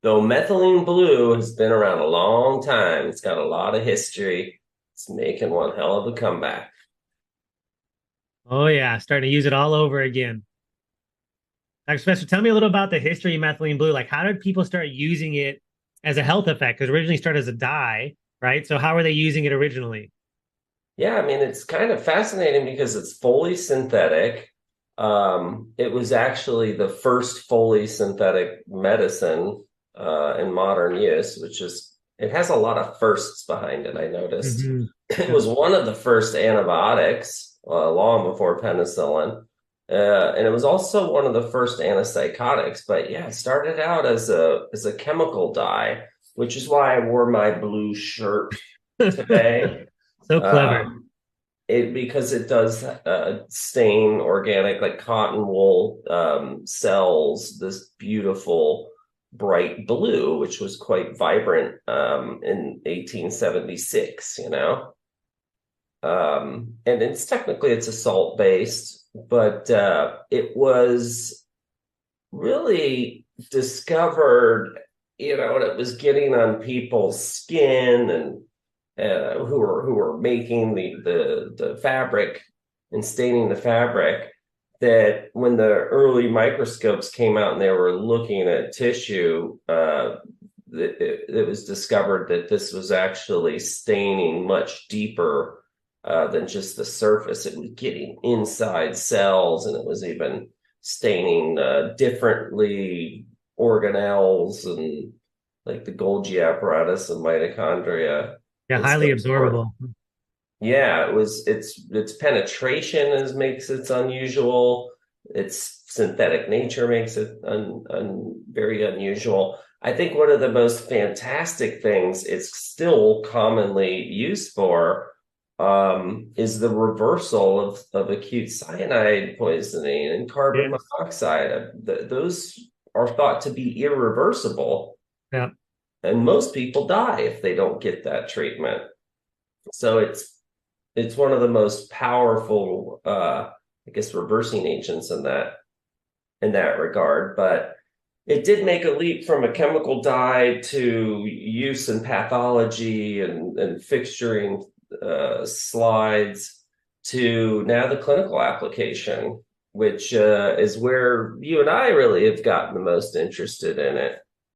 Though methylene blue has been around a long time, it's got a lot of history. It's making one hell of a comeback. Oh yeah, starting to use it all over again. Dr. Spencer, tell me a little about the history of methylene blue. Like, how did people start using it as a health effect? Because originally it started as a dye, right? So how were they using it originally? Yeah, I mean, it's kind of fascinating because it's fully synthetic. It was actually the first fully synthetic medicine in modern use, which is, it has a lot of firsts behind it, I noticed. Hmm. It Yeah. was one of the first antibiotics long before penicillin. And it was also one of the first antipsychotics. But yeah, it started out as a chemical dye, which is why I wore my blue shirt today. So clever. Um, it because it does stain organic like cotton wool cells this beautiful bright blue, which was quite vibrant in 1876, and it's a salt based, but it was really discovered, and it was getting on people's skin and who were making the fabric and staining the fabric, that when the early microscopes came out and they were looking at tissue, it was discovered that this was actually staining much deeper than just the surface. It was getting inside cells, and it was even staining differently organelles and like the Golgi apparatus and mitochondria Yeah, and highly so forth. absorbable. Yeah, its penetration is makes it unusual. Its synthetic nature makes it very unusual. I think one of the most fantastic things it's still commonly used for is the reversal of acute cyanide poisoning and carbon Yeah. monoxide. Those are thought to be irreversible, Yeah. and most people die if they don't get that treatment. So it's one of the most powerful, I guess, reversing agents in that regard. But it did make a leap from a chemical dye to use in pathology and fixturing slides to now the clinical application, which is where you and I really have gotten the most interested in it.